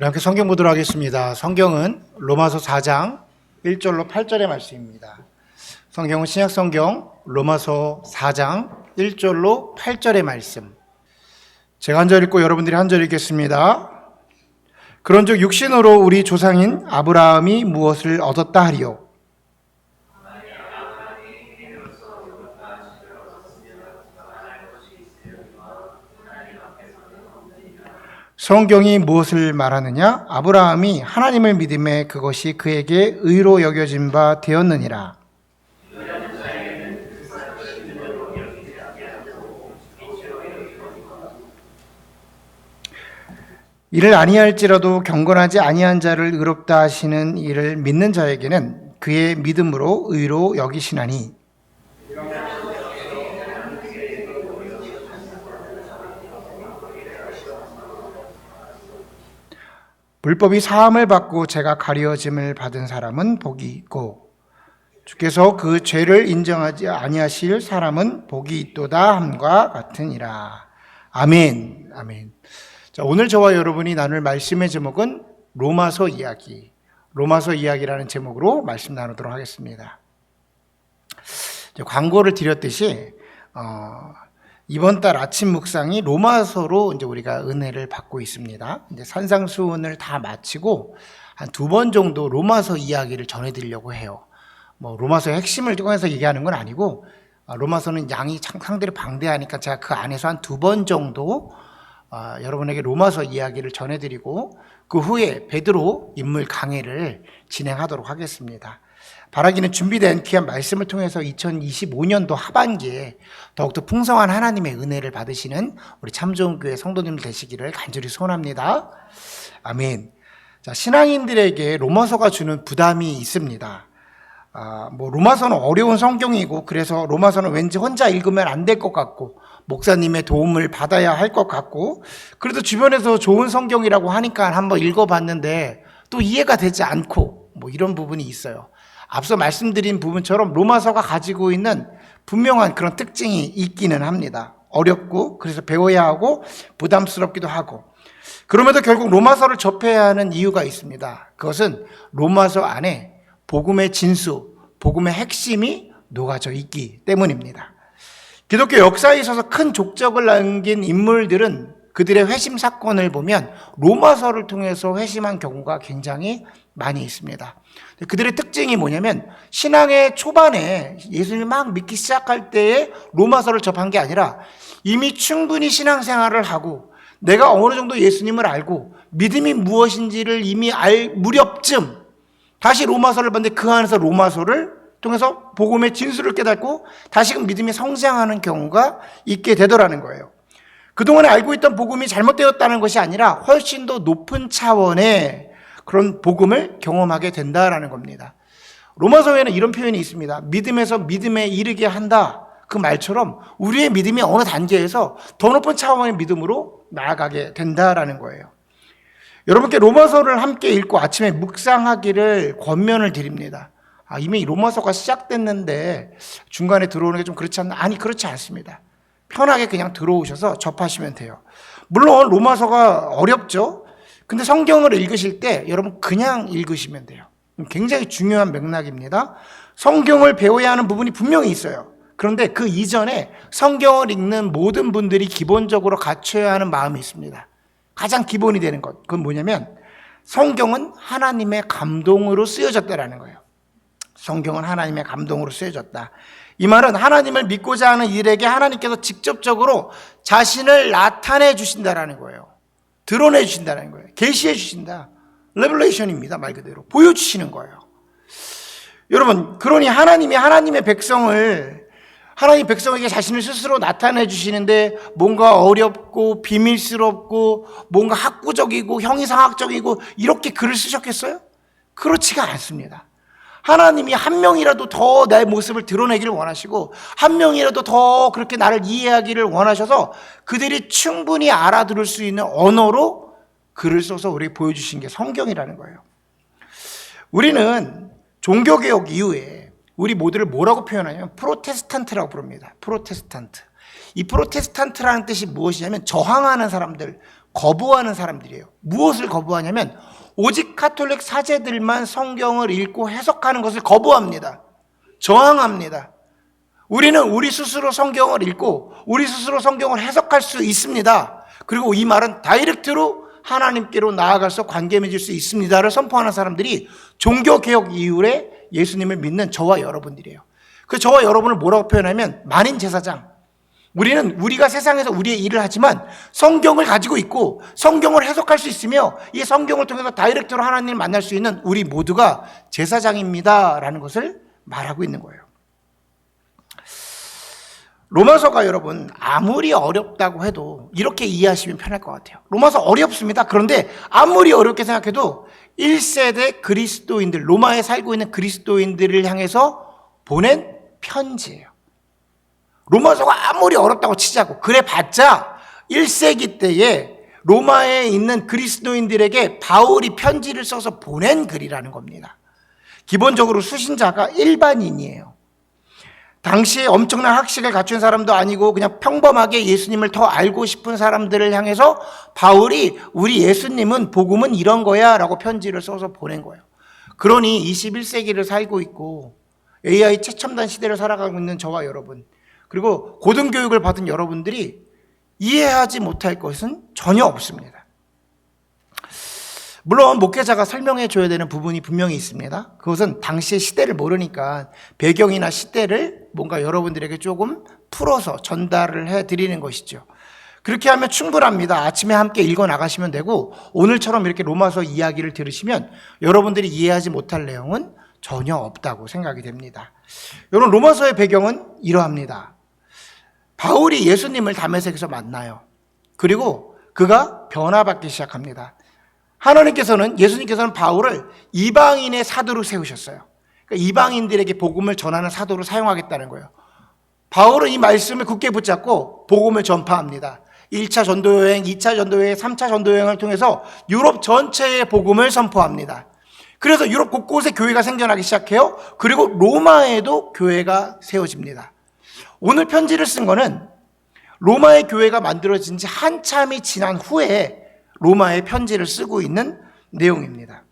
함께 성경 보도록 하겠습니다. 성경은 로마서 4장 1절로 8절의 말씀입니다. 성경은 신약성경 로마서 4장 1절로 8절의 말씀. 제가 한 절 읽고 여러분들이 한 절 읽겠습니다. 그런즉 육신으로 우리 조상인 아브라함이 무엇을 얻었다 하리요? 성경이 무엇을 말하느냐? 아브라함이 하나님을 믿음에 그것이 그에게 의로 여겨진 바 되었느니라. 이를 아니할지라도 경건하지 아니한 자를 의롭다 하시는 이를 믿는 자에게는 그의 믿음으로 의로 여기시나니 불법이 사함을 받고 죄가 가려짐을 받은 사람은 복이 있고 주께서 그 죄를 인정하지 아니하실 사람은 복이 있도다 함과 같으니라. 아멘. 아멘. 자, 오늘 저와 여러분이 나눌 말씀의 제목은 로마서 이야기. 로마서 이야기라는 제목으로 말씀 나누도록 하겠습니다. 광고를 드렸듯이 이번 달 아침 묵상이 로마서로 이제 우리가 은혜를 받고 있습니다. 이제 산상수훈을 다 마치고 한 2번 정도 로마서 이야기를 전해드리려고 해요. 로마서의 핵심을 통해서 얘기하는 건 아니고, 로마서는 양이 상당히 방대하니까 제가 그 안에서 한 2번 정도 여러분에게 로마서 이야기를 전해드리고 그 후에 베드로 인물 강해를 진행하도록 하겠습니다. 바라기는 준비된 귀한 말씀을 통해서 2025년도 하반기에 더욱더 풍성한 하나님의 은혜를 받으시는 우리 참 좋은 교회 성도님들 되시기를 간절히 소원합니다. 아멘. 자, 신앙인들에게 로마서가 주는 부담이 있습니다. 로마서는 어려운 성경이고 그래서 로마서는 왠지 혼자 읽으면 안 될 것 같고 목사님의 도움을 받아야 할 것 같고 그래도 주변에서 좋은 성경이라고 하니까 한번 읽어봤는데 또 이해가 되지 않고 이런 부분이 있어요. 앞서 말씀드린 부분처럼 로마서가 가지고 있는 분명한 그런 특징이 있기는 합니다. 어렵고 그래서 배워야 하고 부담스럽기도 하고 그럼에도 결국 로마서를 접해야 하는 이유가 있습니다. 그것은 로마서 안에 복음의 진수, 복음의 핵심이 녹아져 있기 때문입니다. 기독교 역사에 있어서 큰 족적을 남긴 인물들은 그들의 회심 사건을 보면 로마서를 통해서 회심한 경우가 굉장히 많이 있습니다. 그들의 특징이 뭐냐면 신앙의 초반에 예수님을 막 믿기 시작할 때에 로마서를 접한 게 아니라 이미 충분히 신앙생활을 하고 내가 어느 정도 예수님을 알고 믿음이 무엇인지를 이미 알 무렵쯤 다시 로마서를 봤는데 그 안에서 로마서를 통해서 복음의 진수를 깨닫고 다시금 믿음이 성장하는 경우가 있게 되더라는 거예요. 그동안에 알고 있던 복음이 잘못되었다는 것이 아니라 훨씬 더 높은 차원의 그런 복음을 경험하게 된다라는 겁니다. 로마서에는 이런 표현이 있습니다. 믿음에서 믿음에 이르게 한다. 그 말처럼 우리의 믿음이 어느 단계에서 더 높은 차원의 믿음으로 나아가게 된다라는 거예요. 여러분께 로마서를 함께 읽고 아침에 묵상하기를 권면을 드립니다. 이미 로마서가 시작됐는데 중간에 들어오는 게 좀 그렇지 않나? 아니, 그렇지 않습니다. 편하게 그냥 들어오셔서 접하시면 돼요. 물론 로마서가 어렵죠. 근데 성경을 읽으실 때 여러분 그냥 읽으시면 돼요. 굉장히 중요한 맥락입니다. 성경을 배워야 하는 부분이 분명히 있어요. 그런데 그 이전에 성경을 읽는 모든 분들이 기본적으로 갖춰야 하는 마음이 있습니다. 가장 기본이 되는 것, 그건 뭐냐면 성경은 하나님의 감동으로 쓰여졌다라는 거예요. 성경은 하나님의 감동으로 쓰여졌다. 이 말은 하나님을 믿고자 하는 이들에게 하나님께서 직접적으로 자신을 나타내 주신다라는 거예요. 드러내 주신다는 거예요. 계시해 주신다. 레벨레이션입니다. 말 그대로 보여주시는 거예요. 여러분, 그러니 하나님의 백성에게 자신을 스스로 나타내 주시는데 뭔가 어렵고 비밀스럽고 뭔가 학구적이고 형이상학적이고 이렇게 글을 쓰셨겠어요? 그렇지가 않습니다. 하나님이 한 명이라도 더 나의 모습을 드러내기를 원하시고 한 명이라도 더 그렇게 나를 이해하기를 원하셔서 그들이 충분히 알아들을 수 있는 언어로 글을 써서 우리에게 보여주신 게 성경이라는 거예요. 우리는 종교개혁 이후에 우리 모두를 뭐라고 표현하냐면 프로테스탄트라고 부릅니다. 프로테스탄트. 이 프로테스탄트라는 뜻이 무엇이냐면 저항하는 사람들, 거부하는 사람들이에요. 무엇을 거부하냐면 오직 가톨릭 사제들만 성경을 읽고 해석하는 것을 거부합니다. 저항합니다. 우리는 우리 스스로 성경을 읽고 우리 스스로 성경을 해석할 수 있습니다. 그리고 이 말은 다이렉트로 하나님께로 나아가서 관계 맺을 수 있습니다를 선포하는 사람들이 종교개혁 이후에 예수님을 믿는 저와 여러분들이에요. 그 저와 여러분을 뭐라고 표현하면 만인 제사장. 우리가 세상에서 우리의 일을 하지만 성경을 가지고 있고 성경을 해석할 수 있으며 이 성경을 통해서 다이렉트로 하나님을 만날 수 있는 우리 모두가 제사장입니다라는 것을 말하고 있는 거예요. 로마서가 여러분 아무리 어렵다고 해도 이렇게 이해하시면 편할 것 같아요. 로마서 어렵습니다. 그런데 아무리 어렵게 생각해도 1세대 그리스도인들, 로마에 살고 있는 그리스도인들을 향해서 보낸 편지예요. 로마서가 아무리 어렵다고 치자고 그래 봤자 1세기 때에 로마에 있는 그리스도인들에게 바울이 편지를 써서 보낸 글이라는 겁니다. 기본적으로 수신자가 일반인이에요. 당시에 엄청난 학식을 갖춘 사람도 아니고 그냥 평범하게 예수님을 더 알고 싶은 사람들을 향해서 바울이 우리 예수님은 복음은 이런 거야 라고 편지를 써서 보낸 거예요. 그러니 21세기를 살고 있고 AI 최첨단 시대를 살아가고 있는 저와 여러분, 그리고 고등교육을 받은 여러분들이 이해하지 못할 것은 전혀 없습니다. 물론 목회자가 설명해 줘야 되는 부분이 분명히 있습니다. 그것은 당시의 시대를 모르니까 배경이나 시대를 뭔가 여러분들에게 조금 풀어서 전달을 해드리는 것이죠. 그렇게 하면 충분합니다. 아침에 함께 읽어 나가시면 되고 오늘처럼 이렇게 로마서 이야기를 들으시면 여러분들이 이해하지 못할 내용은 전혀 없다고 생각이 됩니다. 여러분, 로마서의 배경은 이러합니다. 바울이 예수님을 다메섹에서 만나요. 그리고 그가 변화받기 시작합니다. 예수님께서는 바울을 이방인의 사도로 세우셨어요. 그러니까 이방인들에게 복음을 전하는 사도로 사용하겠다는 거예요. 바울은 이 말씀을 굳게 붙잡고 복음을 전파합니다. 1차 전도여행, 2차 전도여행, 3차 전도여행을 통해서 유럽 전체의 복음을 선포합니다. 그래서 유럽 곳곳에 교회가 생겨나기 시작해요. 그리고 로마에도 교회가 세워집니다. 오늘 편지를 쓴 거는 로마의 교회가 만들어진 지 한참이 지난 후에 로마의 편지를 쓰고 있는 내용입니다.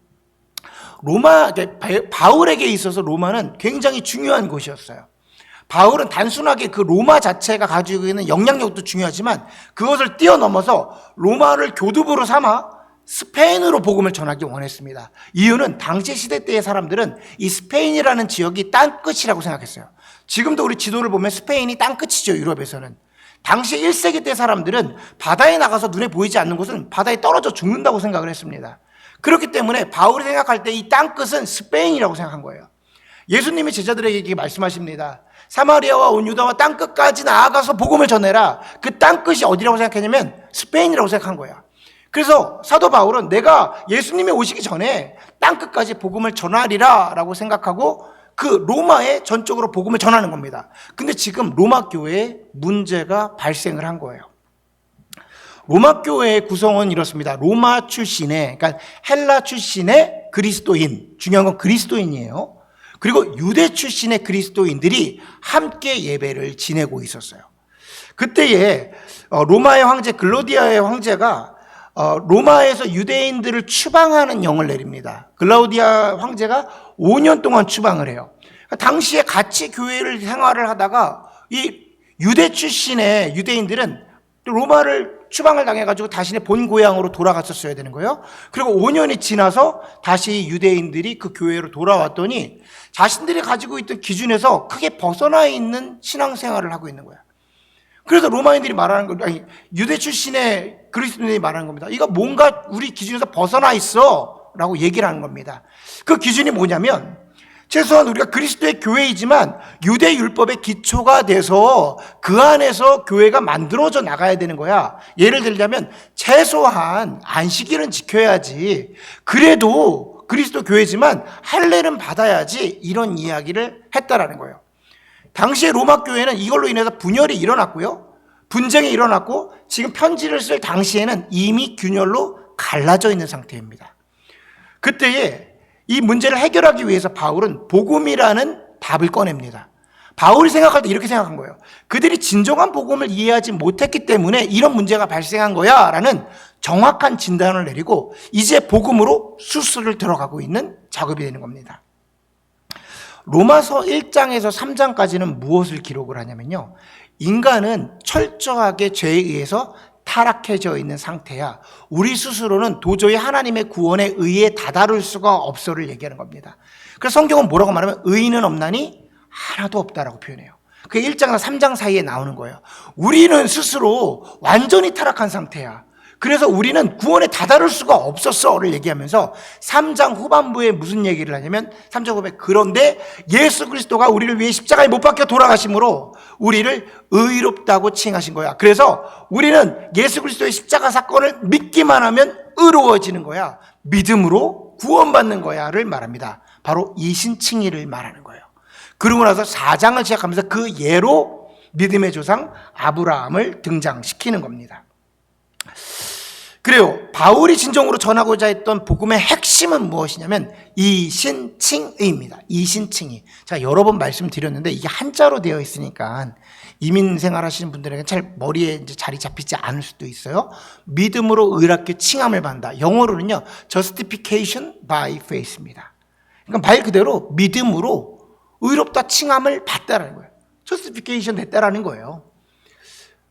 바울에게 있어서 로마는 굉장히 중요한 곳이었어요. 바울은 단순하게 그 로마 자체가 가지고 있는 영향력도 중요하지만 그것을 뛰어넘어서 로마를 교두보로 삼아 스페인으로 복음을 전하기 원했습니다. 이유는 당시 시대 때의 사람들은 이 스페인이라는 지역이 땅끝이라고 생각했어요. 지금도 우리 지도를 보면 스페인이 땅끝이죠, 유럽에서는. 당시 1세기 때 사람들은 바다에 나가서 눈에 보이지 않는 곳은 바다에 떨어져 죽는다고 생각을 했습니다. 그렇기 때문에 바울이 생각할 때 이 땅끝은 스페인이라고 생각한 거예요. 예수님이 제자들에게 이렇게 말씀하십니다. 사마리아와 온 유다와 땅끝까지 나아가서 복음을 전해라. 그 땅끝이 어디라고 생각했냐면 스페인이라고 생각한 거야. 그래서 사도 바울은 내가 예수님이 오시기 전에 땅끝까지 복음을 전하리라 라고 생각하고 그 로마에 전적으로 복음을 전하는 겁니다. 근데 지금 로마 교회에 문제가 발생을 한 거예요. 로마 교회의 구성은 이렇습니다. 로마 출신의, 그러니까 헬라 출신의 그리스도인, 중요한 건 그리스도인이에요. 그리고 유대 출신의 그리스도인들이 함께 예배를 지내고 있었어요. 그때에 로마의 황제 글라우디아의 황제가 로마에서 유대인들을 추방하는 영을 내립니다. 글라우디아 황제가 5년 동안 추방을 해요. 당시에 같이 교회를 생활을 하다가 이 유대 출신의 유대인들은 로마를 추방을 당해가지고 자신의 본 고향으로 돌아갔었어야 되는 거예요. 그리고 5년이 지나서 다시 유대인들이 그 교회로 돌아왔더니 자신들이 가지고 있던 기준에서 크게 벗어나 있는 신앙생활을 하고 있는 거야. 그래서 로마인들이 말하는 거, 아니, 유대 출신의 그리스도인들이 말하는 겁니다. 이거 뭔가 우리 기준에서 벗어나 있어 라고 얘기를 하는 겁니다. 그 기준이 뭐냐면 최소한 우리가 그리스도의 교회이지만 유대 율법의 기초가 돼서 그 안에서 교회가 만들어져 나가야 되는 거야. 예를 들자면 최소한 안식일은 지켜야지. 그래도 그리스도 교회지만 할례는 받아야지. 이런 이야기를 했다라는 거예요. 당시에 로마 교회는 이걸로 인해서 분열이 일어났고요. 분쟁이 일어났고 지금 편지를 쓸 당시에는 이미 균열로 갈라져 있는 상태입니다. 그때에 이 문제를 해결하기 위해서 바울은 복음이라는 답을 꺼냅니다. 바울이 생각할 때 이렇게 생각한 거예요. 그들이 진정한 복음을 이해하지 못했기 때문에 이런 문제가 발생한 거야 라는 정확한 진단을 내리고 이제 복음으로 수술을 들어가고 있는 작업이 되는 겁니다. 로마서 1장에서 3장까지는 무엇을 기록을 하냐면요, 인간은 철저하게 죄에 의해서 타락해져 있는 상태야 우리 스스로는 도저히 하나님의 구원의 의에 다다를 수가 없어를 얘기하는 겁니다. 그래서 성경은 뭐라고 말하면 의인은 없나니 하나도 없다라고 표현해요. 그게 1장과 3장 사이에 나오는 거예요. 우리는 스스로 완전히 타락한 상태야. 그래서 우리는 구원에 다다를 수가 없었어를 얘기하면서 3장 후반부에 무슨 얘기를 하냐면 3장 후반부에 그런데 예수 그리스도가 우리를 위해 십자가에 못 박혀 돌아가심으로 우리를 의롭다고 칭하신 거야. 그래서 우리는 예수 그리스도의 십자가 사건을 믿기만 하면 의로워지는 거야. 믿음으로 구원받는 거야를 말합니다. 바로 이신칭의를 말하는 거예요. 그러고 나서 4장을 시작하면서 그 예로 믿음의 조상 아브라함을 등장시키는 겁니다. 그래요. 바울이 진정으로 전하고자 했던 복음의 핵심은 무엇이냐면 이신칭의입니다. 이신칭의. 제가 여러 번 말씀드렸는데 이게 한자로 되어 있으니까 이민 생활하시는 분들에게 잘 머리에 이제 자리 잡히지 않을 수도 있어요. 믿음으로 의롭게 칭함을 받는다. 영어로는요, justification by faith입니다. 그러니까 말 그대로 믿음으로 의롭다 칭함을 받다라는 거예요. justification 됐다라는 거예요.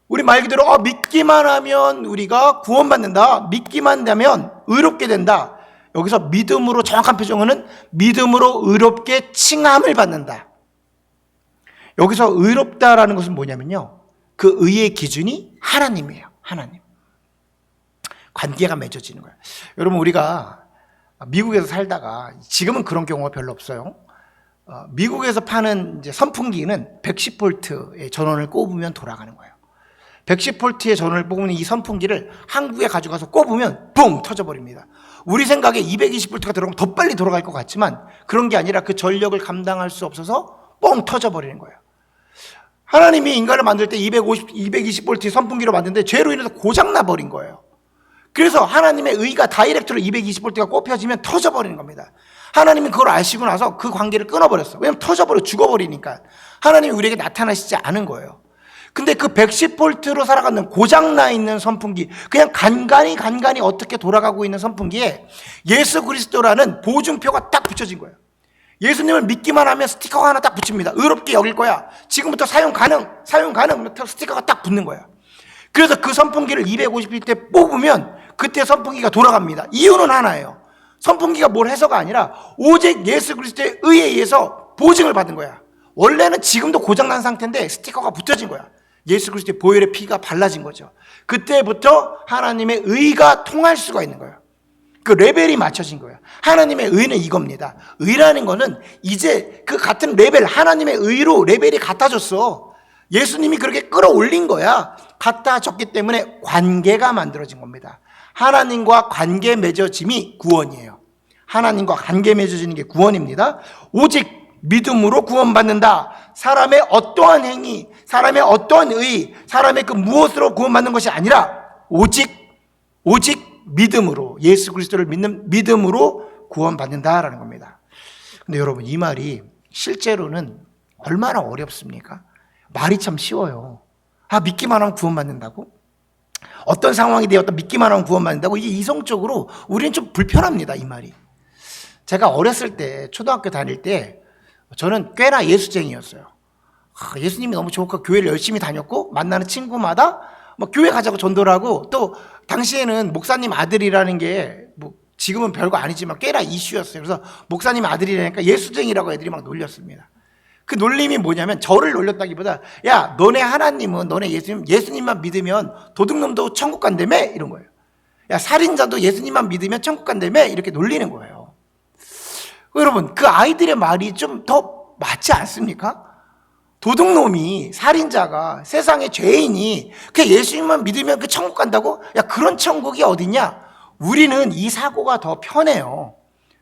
우리 말 그대로 믿기만 하면 우리가 구원받는다. 믿기만 하면 의롭게 된다. 여기서 믿음으로, 정확한 표정어는 믿음으로 의롭게 칭함을 받는다. 여기서 의롭다라는 것은 뭐냐면요, 그 의의 기준이 하나님이에요. 하나님. 관계가 맺어지는 거예요. 여러분, 우리가 미국에서 살다가, 지금은 그런 경우가 별로 없어요. 미국에서 파는 이제 선풍기는 110V의 전원을 꼽으면 돌아가는 거예요. 110V의 전원을 뽑으면 이 선풍기를 한국에 가져가서 꼽으면 뿡 터져버립니다. 우리 생각에 220V가 들어가면 더 빨리 돌아갈 것 같지만 그런 게 아니라 그 전력을 감당할 수 없어서 뻥 터져버리는 거예요. 하나님이 인간을 만들 때 220V의 선풍기로 만드는데 죄로 인해서 고장나버린 거예요. 그래서 하나님의 의가 다이렉트로 220V가 꼽혀지면 터져버리는 겁니다. 하나님이 그걸 아시고 나서 그 관계를 끊어버렸어요. 왜냐하면 터져버려 죽어버리니까. 하나님이 우리에게 나타나시지 않은 거예요. 근데 그 110V로 살아가는 고장나 있는 선풍기, 그냥 간간히 어떻게 돌아가고 있는 선풍기에 예수 그리스도라는 보증표가 딱 붙여진 거예요. 예수님을 믿기만 하면 스티커가 하나 딱 붙입니다. 의롭게 여길 거야. 지금부터 사용 가능. 스티커가 딱 붙는 거야. 그래서 그 선풍기를 250일 뽑으면 그때 선풍기가 돌아갑니다. 이유는 하나예요. 선풍기가 뭘 해서가 아니라 오직 예수 그리스도의 의에 의해서 보증을 받은 거야. 원래는 지금도 고장난 상태인데 스티커가 붙여진 거야. 예수 그리스도의 보혈의 피가 발라진 거죠. 그때부터 하나님의 의가 통할 수가 있는 거예요. 그 레벨이 맞춰진 거예요. 하나님의 의는 이겁니다. 의라는 거는 이제 그 같은 레벨, 하나님의 의로 레벨이 같아졌어. 예수님이 그렇게 끌어올린 거야. 같아졌기 때문에 관계가 만들어진 겁니다. 하나님과 관계 맺어짐이 구원이에요. 하나님과 관계 맺어지는 게 구원입니다. 오직 믿음으로 구원받는다. 사람의 어떠한 행위, 사람의 어떠한 의, 사람의 그 무엇으로 구원받는 것이 아니라 오직 믿음으로, 예수 그리스도를 믿는 믿음으로 구원받는다라는 겁니다. 근데 여러분, 이 말이 실제로는 얼마나 어렵습니까? 말이 참 쉬워요. 믿기만 하면 구원받는다고? 어떤 상황이 되었다 믿기만 하면 구원받는다고? 이게 이성적으로 우리는 좀 불편합니다, 이 말이. 제가 어렸을 때, 초등학교 다닐 때 저는 꽤나 예수쟁이였어요. 예수님이 너무 좋고 교회를 열심히 다녔고 만나는 친구마다 교회 가자고 전도를 하고, 또 당시에는 목사님 아들이라는 게 지금은 별거 아니지만 꽤나 이슈였어요. 그래서 목사님 아들이라니까 예수쟁이라고 애들이 막 놀렸습니다. 그 놀림이 뭐냐면, 저를 놀렸다기보다 야, 너네 하나님은, 너네 예수님만 믿으면 도둑놈도 천국 간다며? 이런 거예요. 야, 살인자도 예수님만 믿으면 천국 간다며? 이렇게 놀리는 거예요. 여러분, 그 아이들의 말이 좀 더 맞지 않습니까? 도둑놈이, 살인자가, 세상의 죄인이 그 예수님만 믿으면 그 천국 간다고? 야, 그런 천국이 어디냐? 우리는 이 사고가 더 편해요,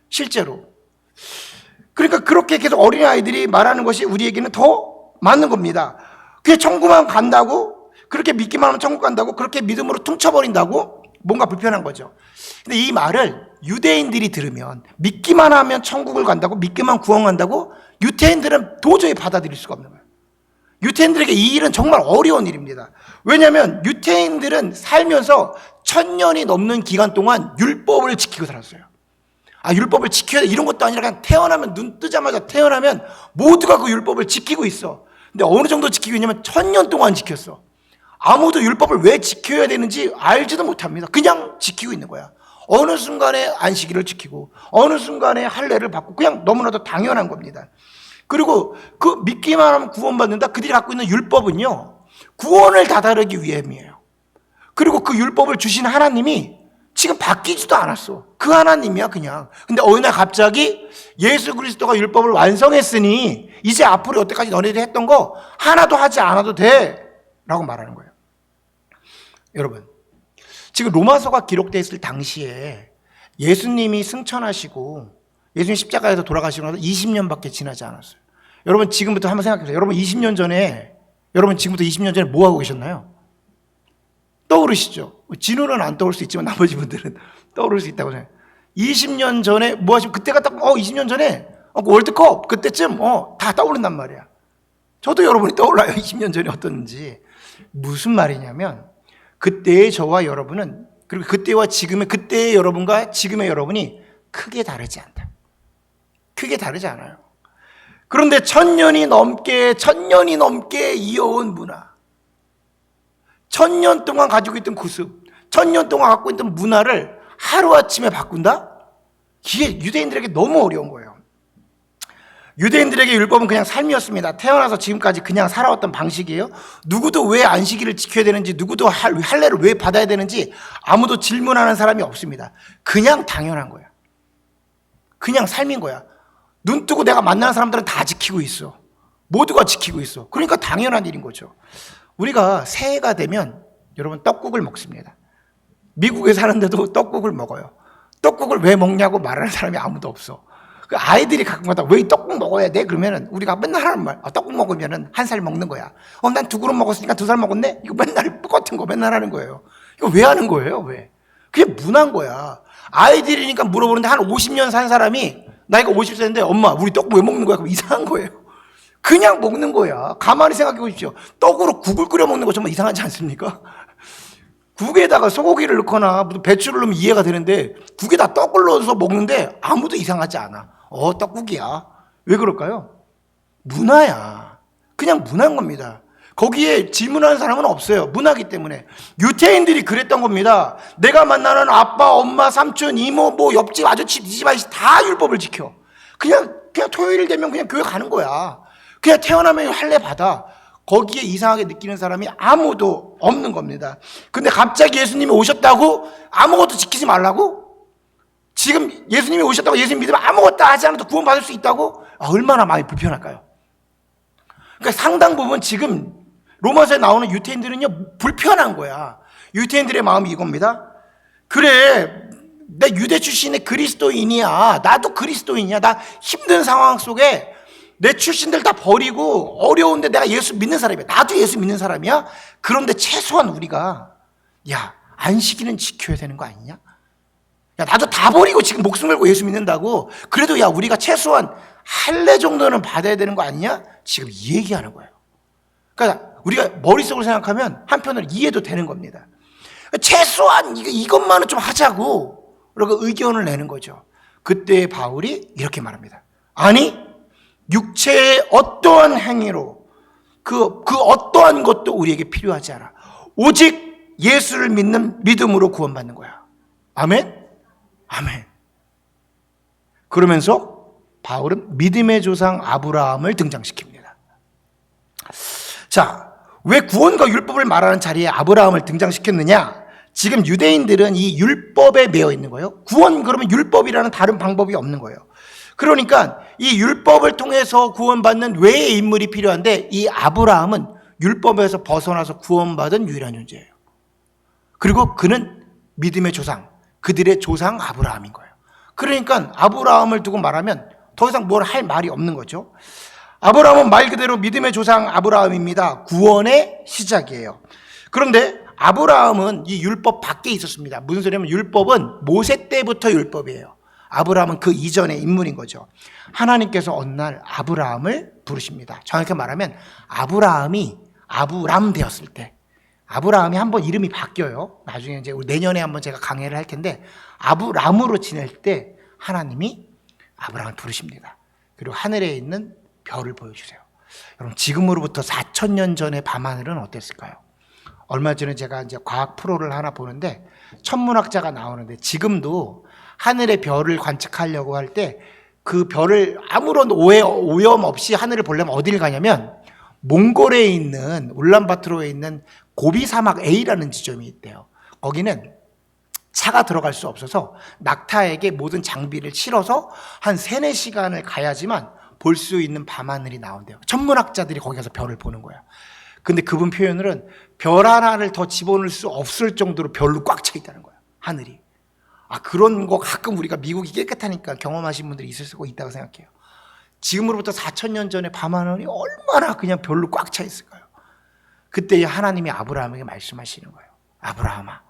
실제로. 그러니까 그렇게 계속 어린아이들이 말하는 것이 우리에게는 더 맞는 겁니다. 그게 천국만 간다고? 그렇게 믿기만 하면 천국 간다고? 그렇게 믿음으로 퉁쳐버린다고? 뭔가 불편한 거죠. 근데 이 말을 유대인들이 들으면, 믿기만 하면 천국을 간다고, 믿기만 구원한다고, 유대인들은 도저히 받아들일 수가 없는 거예요. 유대인들에게 이 일은 정말 어려운 일입니다. 왜냐하면 유대인들은 살면서 1000년이 넘는 기간 동안 율법을 지키고 살았어요. 율법을 지켜야 돼 이런 것도 아니라 그냥 태어나면 눈 뜨자마자 태어나면 모두가 그 율법을 지키고 있어. 근데 어느 정도 지키고 있냐면 1000년 동안 지켰어. 아무도 율법을 왜 지켜야 되는지 알지도 못합니다. 그냥 지키고 있는 거야. 어느 순간에 안식일을 지키고 어느 순간에 할례를 받고 그냥 너무나도 당연한 겁니다. 그리고 그 믿기만 하면 구원받는다. 그들이 갖고 있는 율법은요, 구원을 다다르기 위함이에요. 그리고 그 율법을 주신 하나님이 지금 바뀌지도 않았어. 그 하나님이야 그냥. 근데 어느 날 갑자기 예수 그리스도가 율법을 완성했으니 이제 앞으로 여태까지 너네들이 했던 거 하나도 하지 않아도 돼 라고 말하는 거예요. 여러분, 지금 로마서가 기록되었을 당시에 예수님이 승천하시고 예수님 십자가에서 돌아가시고 나서 20년밖에 지나지 않았어요. 여러분 지금부터 한번 생각해보세요. 여러분 지금부터 20년 전에 뭐 하고 계셨나요? 떠오르시죠? 진우는 안 떠올 수 있지만 나머지 분들은 떠오를 수 있다고 생각해요. 20년 전에 뭐 하시고 그때가 딱 20년 전에 월드컵 그때쯤 다 떠오른단 말이야. 저도 여러분이 떠올라요. 20년 전에 어땠는지. 무슨 말이냐면 그때의 저와 여러분은 그리고 그때와 지금의 그때의 여러분과 지금의 여러분이 크게 다르지 않다. 크게 다르지 않아요. 그런데 1000년이 넘게 이어온 문화, 1000년 동안 가지고 있던 구습, 1000년 동안 갖고 있던 문화를 하루아침에 바꾼다? 이게 유대인들에게 너무 어려운 거예요. 유대인들에게 율법은 그냥 삶이었습니다. 태어나서 지금까지 그냥 살아왔던 방식이에요. 누구도 왜 안식일을 지켜야 되는지, 누구도 할례를 왜 받아야 되는지 아무도 질문하는 사람이 없습니다. 그냥 당연한 거야. 그냥 삶인 거야. 눈 뜨고 내가 만나는 사람들은 다 지키고 있어. 모두가 지키고 있어. 그러니까 당연한 일인 거죠. 우리가 새해가 되면 여러분 떡국을 먹습니다. 미국에 사는데도 떡국을 먹어요. 떡국을 왜 먹냐고 말하는 사람이 아무도 없어. 그 아이들이 가끔가다 왜 떡국 먹어야 돼? 그러면은 우리가 맨날 하는 말, 떡국 먹으면은 한 살 먹는 거야. 난 2그릇 먹었으니까 2살 먹었네? 이거 맨날 똑같은 거 맨날 하는 거예요. 이거 왜 하는 거예요? 왜? 그게 문화인 거야. 아이들이니까 물어보는데 한 50년 산 사람이 나이가 50세인데 엄마 우리 떡국 왜 먹는 거야? 그럼 이상한 거예요. 그냥 먹는 거야. 가만히 생각해 보십시오. 떡으로 국을 끓여 먹는 거 정말 이상하지 않습니까? 국에다가 소고기를 넣거나 무슨 배추를 넣으면 이해가 되는데 국에다 떡을 넣어서 먹는데 아무도 이상하지 않아. 떡국이야. 왜 그럴까요? 문화야. 그냥 문화인 겁니다. 거기에 질문하는 사람은 없어요. 문화기 때문에. 유태인들이 그랬던 겁니다. 내가 만나는 아빠, 엄마, 삼촌, 이모, 옆집 아저씨, 이 집 아저씨 다 율법을 지켜. 그냥 토요일 되면 그냥 교회 가는 거야. 그냥 태어나면 할례 받아. 거기에 이상하게 느끼는 사람이 아무도 없는 겁니다. 근데 갑자기 예수님이 오셨다고 아무것도 지키지 말라고? 지금 예수님이 오셨다고 예수님 믿으면 아무것도 하지 않아도 구원받을 수 있다고? 얼마나 마음이 불편할까요? 그러니까 상당 부분 지금 로마서에 나오는 유태인들은요 불편한 거야. 유태인들의 마음이 이겁니다. 그래, 내 유대 출신의 그리스도인이야. 나도 그리스도인이야. 나 힘든 상황 속에 내 출신들 다 버리고 어려운데 내가 예수 믿는 사람이야. 나도 예수 믿는 사람이야. 그런데 최소한 우리가 안식일은 지켜야 되는 거 아니냐? 나도 다 버리고 지금 목숨 걸고 예수 믿는다고. 그래도 우리가 최소한 할례 정도는 받아야 되는 거 아니냐? 지금 이 얘기하는 거예요. 그러니까 우리가 머릿속으로 생각하면 한편으로 이해도 되는 겁니다. 최소한 이것만은 좀 하자고 그러고 의견을 내는 거죠. 그때 바울이 이렇게 말합니다. 아니, 육체의 어떠한 행위로 그 어떠한 것도 우리에게 필요하지 않아. 오직 예수를 믿는 믿음으로 구원받는 거야. 아멘? 아멘. 그러면서 바울은 믿음의 조상 아브라함을 등장시킵니다. 자, 왜 구원과 율법을 말하는 자리에 아브라함을 등장시켰느냐? 지금 유대인들은 이 율법에 매여 있는 거예요. 구원 그러면 율법이라는 다른 방법이 없는 거예요. 그러니까 이 율법을 통해서 구원받는 외의 인물이 필요한데 이 아브라함은 율법에서 벗어나서 구원받은 유일한 존재예요. 그리고 그는 믿음의 조상, 그들의 조상 아브라함인 거예요. 그러니까 아브라함을 두고 말하면 더 이상 뭘 할 말이 없는 거죠. 아브라함은 말 그대로 믿음의 조상 아브라함입니다. 구원의 시작이에요. 그런데 아브라함은 이 율법 밖에 있었습니다. 무슨 소리냐면 율법은 모세 때부터 율법이에요. 아브라함은 그 이전의 인물인 거죠. 하나님께서 어느 날 아브라함을 부르십니다. 정확히 말하면 아브라함이 아브람 되었을 때 아브라함이 한번 이름이 바뀌어요. 나중에 이제 내년에 한번 제가 강해를 할 텐데 아브람으로 지낼 때 하나님이 아브라함을 부르십니다. 그리고 하늘에 있는 별을 보여주세요. 여러분 지금으로부터 4,000년 전의 밤하늘은 어땠을까요? 얼마 전에 제가 이제 과학 프로를 하나 보는데 천문학자가 나오는데 지금도 하늘의 별을 관측하려고 할 때 그 별을 아무런 오염 없이 하늘을 보려면 어디를 가냐면 몽골에 있는 울란바토르에 있는 고비 사막 A라는 지점이 있대요. 거기는 차가 들어갈 수 없어서 낙타에게 모든 장비를 실어서 한 3-4시간을 가야지만 볼 수 있는 밤하늘이 나온대요. 천문학자들이 거기 가서 별을 보는 거야. 근데 그분 표현으로는 별 하나를 더 집어넣을 수 없을 정도로 별로 꽉 차 있다는 거야, 하늘이. 그런 거 가끔 우리가 미국이 깨끗하니까 경험하신 분들이 있을 수 있다고 생각해요. 지금으로부터 4,000년 전에 밤하늘이 얼마나 그냥 별로 꽉 차 있을까요? 그때 하나님이 아브라함에게 말씀하시는 거예요. 아브라함아,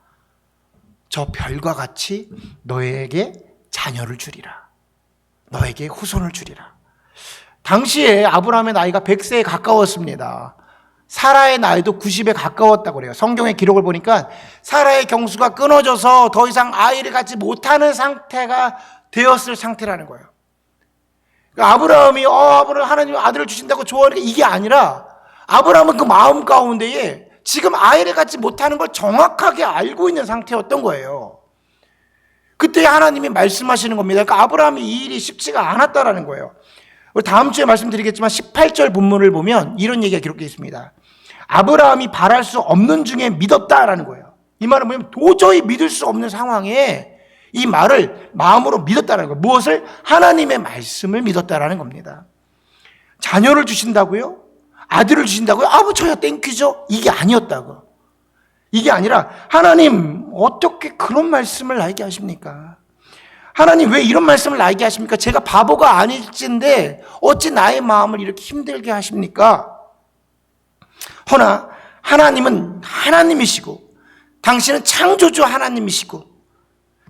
저 별과 같이 너에게 자녀를 주리라. 너에게 후손을 주리라. 당시에 아브라함의 나이가 100세에 가까웠습니다. 사라의 나이도 90에 가까웠다고 그래요. 성경의 기록을 보니까 사라의 경수가 끊어져서 더 이상 아이를 갖지 못하는 상태가 되었을 상태라는 거예요. 그러니까 아브라함이 하나님 아들을 주신다고 좋아하니까 이게 아니라 아브라함은 그 마음 가운데에 지금 아이를 갖지 못하는 걸 정확하게 알고 있는 상태였던 거예요. 그때 하나님이 말씀하시는 겁니다. 그러니까 아브라함이 이 일이 쉽지가 않았다라는 거예요. 다음 주에 말씀드리겠지만 18절 본문을 보면 이런 얘기가 기록되어 있습니다. 아브라함이 바랄 수 없는 중에 믿었다라는 거예요. 이 말은 뭐냐면 도저히 믿을 수 없는 상황에 이 말을 마음으로 믿었다는 거예요. 무엇을? 하나님의 말씀을 믿었다라는 겁니다. 자녀를 주신다고요? 아들을 주신다고요? 저야 땡큐죠? 이게 아니었다고. 이게 아니라 하나님 어떻게 그런 말씀을 나에게 하십니까? 하나님 왜 이런 말씀을 나에게 하십니까? 제가 바보가 아닐진데 어찌 나의 마음을 이렇게 힘들게 하십니까? 허나 하나님은 하나님이시고 당신은 창조주 하나님이시고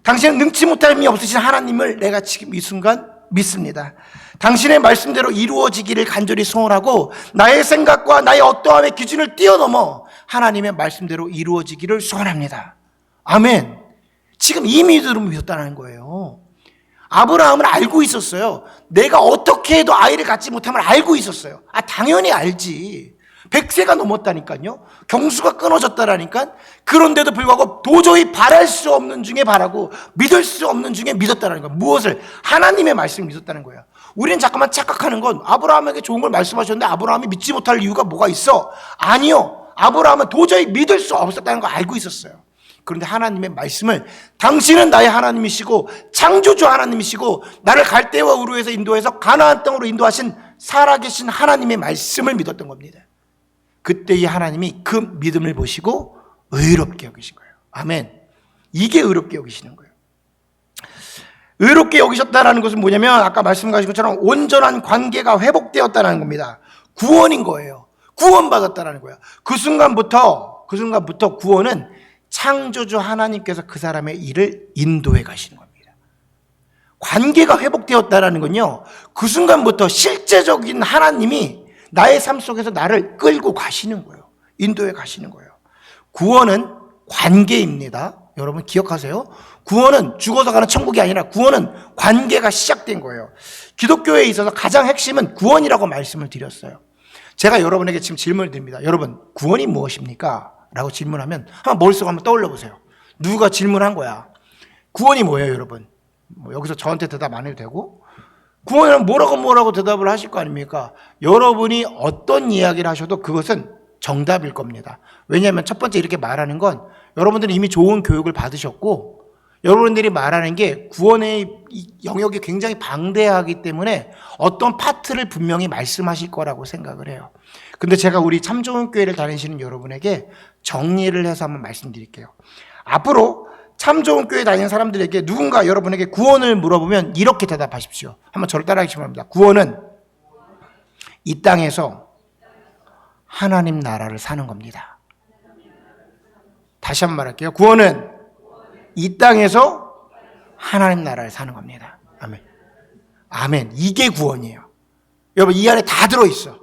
당신은 능치 못함이 없으신 하나님을 내가 지금 이 순간 믿습니다. 당신의 말씀대로 이루어지기를 간절히 소원하고 나의 생각과 나의 어떠함의 기준을 뛰어넘어 하나님의 말씀대로 이루어지기를 소원합니다. 아멘. 지금 이 믿음으로 믿었다는 거예요. 아브라함은 알고 있었어요. 내가 어떻게 해도 아이를 갖지 못함을 알고 있었어요. 당연히 알지. 100세가 넘었다니까요. 경수가 끊어졌다라니까. 그런데도 불구하고 도저히 바랄 수 없는 중에 바라고 믿을 수 없는 중에 믿었다라는 거예요. 무엇을? 하나님의 말씀을 믿었다는 거예요. 우리는 잠깐만 착각하는 건 아브라함에게 좋은 걸 말씀하셨는데 아브라함이 믿지 못할 이유가 뭐가 있어? 아니요. 아브라함은 도저히 믿을 수 없었다는 걸 알고 있었어요. 그런데 하나님의 말씀을 당신은 나의 하나님이시고 창조주 하나님이시고 나를 갈대와 우르에서 인도해서 가나안 땅으로 인도하신 살아계신 하나님의 말씀을 믿었던 겁니다. 그때 이 하나님이 그 믿음을 보시고 의롭게 여기신 거예요. 아멘. 이게 의롭게 여기시는 거예요. 의롭게 여기셨다는 것은 뭐냐면 아까 말씀하신 것처럼 온전한 관계가 회복되었다는 겁니다. 구원인 거예요. 구원받았다는 거예요. 그 순간부터 구원은 창조주 하나님께서 그 사람의 일을 인도해 가시는 겁니다. 관계가 회복되었다는 건요, 그 순간부터 실제적인 하나님이 나의 삶 속에서 나를 끌고 가시는 거예요. 인도해 가시는 거예요. 구원은 관계입니다. 여러분 기억하세요. 구원은 죽어서 가는 천국이 아니라 구원은 관계가 시작된 거예요. 기독교에 있어서 가장 핵심은 구원이라고 말씀을 드렸어요. 제가 여러분에게 지금 질문을 드립니다. 여러분, 구원이 무엇입니까? 라고 질문하면 한번 머릿속에 한번 떠올려 보세요. 누가 질문한 거야? 구원이 뭐예요, 여러분? 여기서 저한테 대답 안 해도 되고, 구원은 뭐라고 대답을 하실 거 아닙니까? 여러분이 어떤 이야기를 하셔도 그것은 정답일 겁니다. 왜냐하면 첫 번째 이렇게 말하는 건 여러분들이 이미 좋은 교육을 받으셨고, 여러분들이 말하는 게 구원의 영역이 굉장히 방대하기 때문에 어떤 파트를 분명히 말씀하실 거라고 생각을 해요. 근데 제가 우리 참 좋은 교회를 다니시는 여러분에게 정리를 해서 한번 말씀드릴게요. 앞으로 참 좋은 교회 다니는 사람들에게 누군가 여러분에게 구원을 물어보면 이렇게 대답하십시오. 한번 저를 따라하시기 바랍니다. 구원은 이 땅에서 하나님 나라를 사는 겁니다. 다시 한번 말할게요. 구원은 이 땅에서 하나님 나라를 사는 겁니다. 아멘. 아멘. 이게 구원이에요. 여러분, 이 안에 다 들어있어.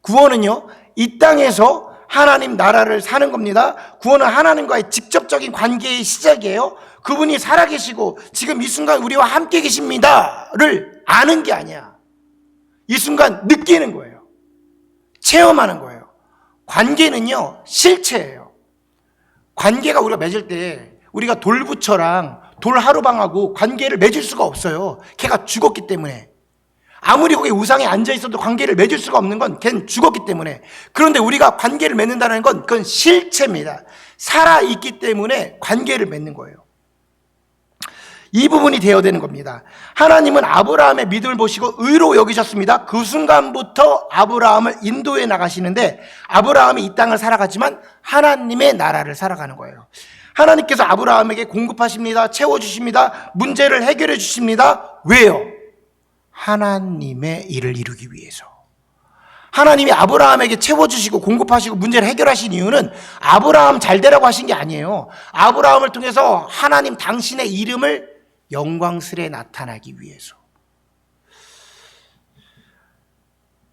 구원은요, 이 땅에서 하나님 나라를 사는 겁니다. 구원은 하나님과의 직접적인 관계의 시작이에요. 그분이 살아계시고 지금 이 순간 우리와 함께 계십니다를 아는 게 아니야. 이 순간 느끼는 거예요. 체험하는 거예요. 관계는요, 실체예요. 관계가 우리가 맺을 때 우리가 돌부처랑 돌하루방하고 관계를 맺을 수가 없어요. 걔가 죽었기 때문에. 아무리 거기 우상에 앉아 있어도 관계를 맺을 수가 없는 건 걔는 죽었기 때문에. 그런데 우리가 관계를 맺는다는 건 그건 실체입니다. 살아있기 때문에 관계를 맺는 거예요. 이 부분이 되어야 되는 겁니다. 하나님은 아브라함의 믿음을 보시고 의로 여기셨습니다. 그 순간부터 아브라함을 인도해 나가시는데 아브라함이 이 땅을 살아갔지만 하나님의 나라를 살아가는 거예요. 하나님께서 아브라함에게 공급하십니다. 채워주십니다. 문제를 해결해 주십니다. 왜요? 하나님의 일을 이루기 위해서. 하나님이 아브라함에게 채워주시고 공급하시고 문제를 해결하신 이유는 아브라함 잘 되라고 하신 게 아니에요. 아브라함을 통해서 하나님 당신의 이름을 영광스레 나타나기 위해서.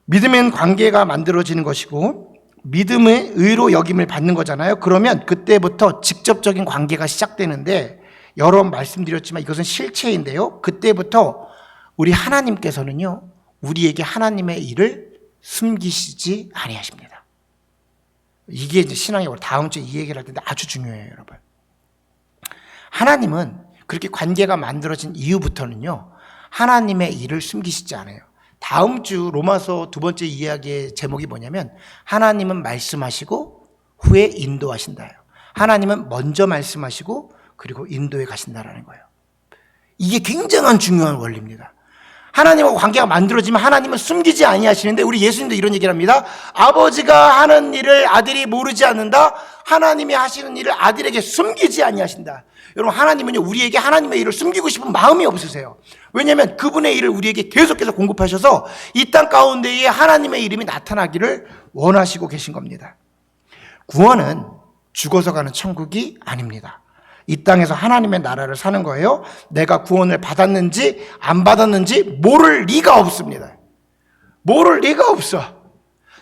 믿음엔 관계가 만들어지는 것이고 믿음의 의로 여김을 받는 거잖아요. 그러면 그때부터 직접적인 관계가 시작되는데 여러 번 말씀드렸지만 이것은 실체인데요. 그때부터 우리 하나님께서는요, 우리에게 하나님의 일을 숨기시지 아니하십니다. 이게 이제 신앙의 다음 주에 이 얘기를 할 텐데 아주 중요해요, 여러분. 하나님은 그렇게 관계가 만들어진 이후부터는요, 하나님의 일을 숨기시지 않아요. 다음 주 로마서 두 번째 이야기의 제목이 뭐냐면 하나님은 말씀하시고 후에 인도하신다예요. 하나님은 먼저 말씀하시고 그리고 인도해 가신다라는 거예요. 이게 굉장한 중요한 원리입니다. 하나님과 관계가 만들어지면 하나님은 숨기지 아니하시는데 우리 예수님도 이런 얘기를 합니다. 아버지가 하는 일을 아들이 모르지 않는다. 하나님이 하시는 일을 아들에게 숨기지 아니하신다. 여러분, 하나님은요, 우리에게 하나님의 일을 숨기고 싶은 마음이 없으세요. 왜냐하면 그분의 일을 우리에게 계속해서 공급하셔서 이 땅 가운데에 하나님의 이름이 나타나기를 원하시고 계신 겁니다. 구원은 죽어서 가는 천국이 아닙니다. 이 땅에서 하나님의 나라를 사는 거예요. 내가 구원을 받았는지 안 받았는지 모를 리가 없습니다. 모를 리가 없어.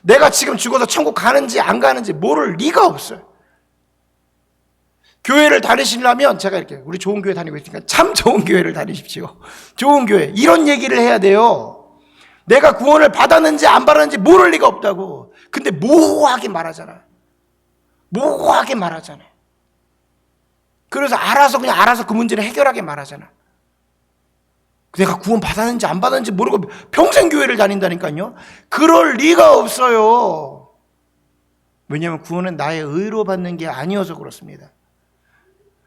내가 지금 죽어서 천국 가는지 안 가는지 모를 리가 없어요. 교회를 다니시려면 제가 이렇게 우리 좋은 교회 다니고 있으니까 참 좋은 교회를 다니십시오. 좋은 교회. 이런 얘기를 해야 돼요. 내가 구원을 받았는지 안 받았는지 모를 리가 없다고. 근데 모호하게 말하잖아. 모호하게 말하잖아. 그래서 알아서 그 문제를 해결하게 말하잖아. 내가 구원 받았는지 안 받았는지 모르고 평생 교회를 다닌다니까요. 그럴 리가 없어요. 왜냐하면 구원은 나의 의로 받는 게 아니어서 그렇습니다.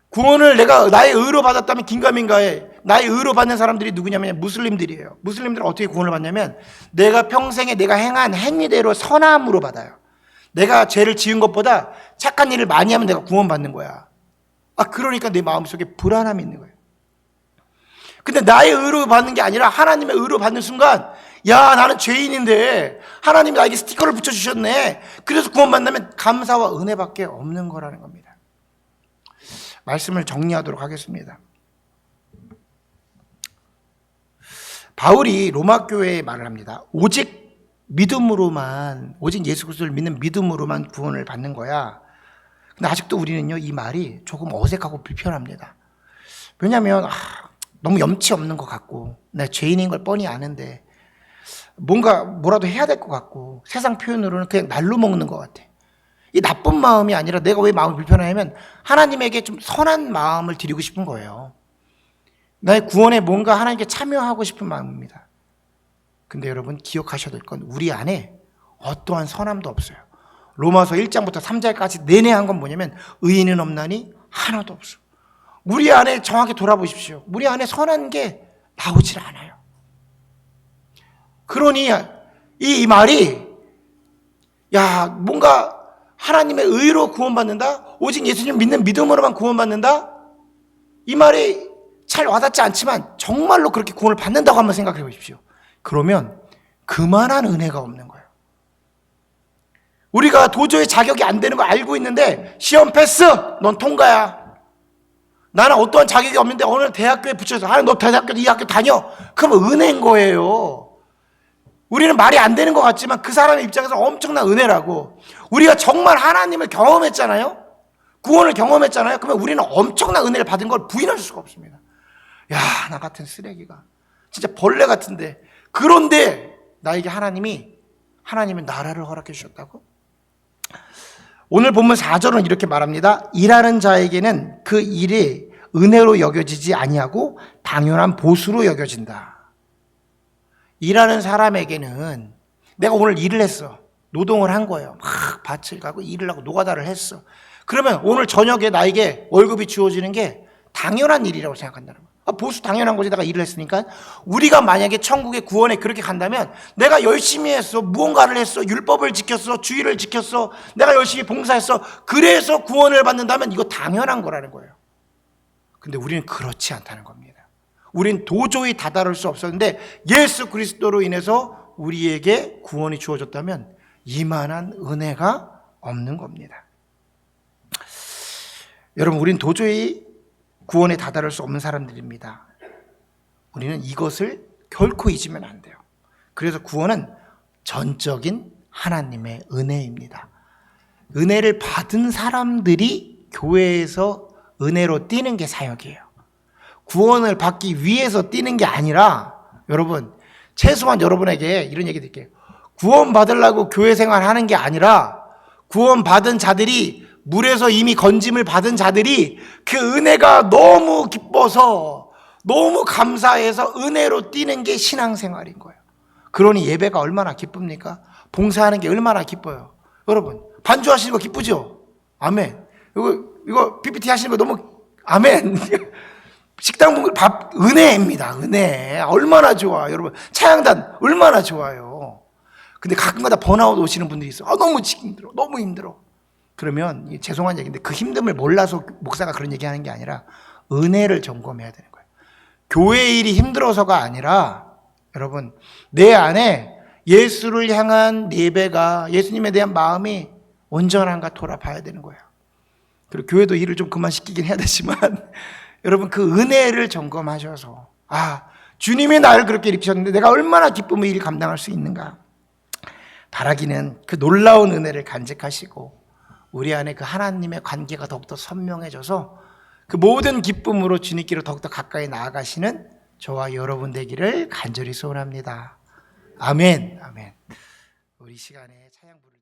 구원을 내가 나의 의로 받았다면 긴가민가해. 나의 의로 받는 사람들이 누구냐면 무슬림들이에요. 무슬림들은 어떻게 구원을 받냐면 내가 평생에 내가 행한 행위대로 선함으로 받아요. 내가 죄를 지은 것보다 착한 일을 많이 하면 내가 구원받는 거야. 그러니까 내 마음속에 불안함이 있는 거예요. 근데 나의 의로 받는 게 아니라 하나님의 의로 받는 순간, 야, 나는 죄인인데 하나님이 나에게 스티커를 붙여주셨네. 그래서 구원받는다면 감사와 은혜밖에 없는 거라는 겁니다. 말씀을 정리하도록 하겠습니다. 바울이 로마 교회에 말을 합니다. 오직 믿음으로만, 오직 예수 그리스도를 믿는 믿음으로만 구원을 받는 거야. 근데 아직도 우리는요, 이 말이 조금 어색하고 불편합니다. 왜냐하면 너무 염치 없는 것 같고 내 죄인인 걸 뻔히 아는데 뭐라도 해야 될 것 같고 세상 표현으로는 그냥 날로 먹는 것 같아. 이 나쁜 마음이 아니라 내가 왜 마음이 불편하냐면 하나님에게 좀 선한 마음을 드리고 싶은 거예요. 나의 구원에 뭔가 하나님께 참여하고 싶은 마음입니다. 근데 여러분 기억하셔야 될 건 우리 안에 어떠한 선함도 없어요. 로마서 1장부터 3장까지 내내 한 건 뭐냐면 의인은 없나니 하나도 없어. 우리 안에 정확히 돌아보십시오. 우리 안에 선한 게 나오질 않아요. 그러니 이 말이 뭔가 하나님의 의로 구원받는다? 오직 예수님 믿는 믿음으로만 구원받는다? 이 말이 잘 와닿지 않지만 정말로 그렇게 구원을 받는다고 한번 생각해 보십시오. 그러면 그만한 은혜가 없는 거예요. 우리가 도저히 자격이 안 되는 거 알고 있는데 시험 패스! 넌 통과야. 나는 어떠한 자격이 없는데 어느 대학교에 붙여서 너 대학교 이 학교 다녀. 그러면 은혜인 거예요. 우리는 말이 안 되는 것 같지만 그 사람의 입장에서 엄청난 은혜라고. 우리가 정말 하나님을 경험했잖아요. 구원을 경험했잖아요. 그러면 우리는 엄청난 은혜를 받은 걸 부인할 수가 없습니다. 야, 나 같은 쓰레기가 진짜 벌레 같은데, 그런데 나에게 하나님이 나라를 허락해 주셨다고? 오늘 본문 4절은 이렇게 말합니다. 일하는 자에게는 그 일이 은혜로 여겨지지 아니하고 당연한 보수로 여겨진다. 일하는 사람에게는 내가 오늘 일을 했어. 노동을 한 거예요. 막 밭을 가고 일을 하고 노가다를 했어. 그러면 오늘 저녁에 나에게 월급이 주어지는 게 당연한 일이라고 생각한다는 거예요. 보수 당연한 거지. 내가 일을 했으니까. 우리가 만약에 천국의 구원에 그렇게 간다면 내가 열심히 했어. 무언가를 했어. 율법을 지켰어. 주의를 지켰어. 내가 열심히 봉사했어. 그래서 구원을 받는다면 이거 당연한 거라는 거예요. 근데 우리는 그렇지 않다는 겁니다. 우린 도저히 다다를 수 없었는데 예수 그리스도로 인해서 우리에게 구원이 주어졌다면 이만한 은혜가 없는 겁니다. 여러분, 우린 도저히 구원에 다다를 수 없는 사람들입니다. 우리는 이것을 결코 잊으면 안 돼요. 그래서 구원은 전적인 하나님의 은혜입니다. 은혜를 받은 사람들이 교회에서 은혜로 뛰는 게 사역이에요. 구원을 받기 위해서 뛰는 게 아니라, 여러분, 최소한 여러분에게 이런 얘기 드릴게요. 구원 받으려고 교회 생활하는 게 아니라 구원 받은 자들이, 물에서 이미 건짐을 받은 자들이 그 은혜가 너무 기뻐서, 너무 감사해서 은혜로 뛰는 게 신앙생활인 거예요. 그러니 예배가 얼마나 기쁩니까? 봉사하는 게 얼마나 기뻐요. 여러분, 반주하시는 거 기쁘죠? 아멘. 이거 PPT 하시는 거 너무 아멘. 식당 밥 은혜입니다. 은혜. 얼마나 좋아. 여러분, 차양단 얼마나 좋아요. 근데 가끔가다 번아웃 오시는 분들이 있어. 너무 힘들어. 너무 힘들어. 그러면 죄송한 얘기인데 그 힘듦을 몰라서 목사가 그런 얘기하는 게 아니라 은혜를 점검해야 되는 거예요. 교회 일이 힘들어서가 아니라, 여러분, 내 안에 예수를 향한 예배가, 예수님에 대한 마음이 온전한가 돌아봐야 되는 거예요. 그리고 교회도 일을 좀 그만 시키긴 해야 되지만 여러분, 그 은혜를 점검하셔서, 주님이 나를 그렇게 일으키셨는데 내가 얼마나 기쁨의 일을 감당할 수 있는가. 바라기는 그 놀라운 은혜를 간직하시고 우리 안에 그 하나님의 관계가 더욱더 선명해져서 그 모든 기쁨으로 주님께로 더욱더 가까이 나아가시는 저와 여러분 되기를 간절히 소원합니다. 아멘. 아멘. 우리 시간에 찬양 부르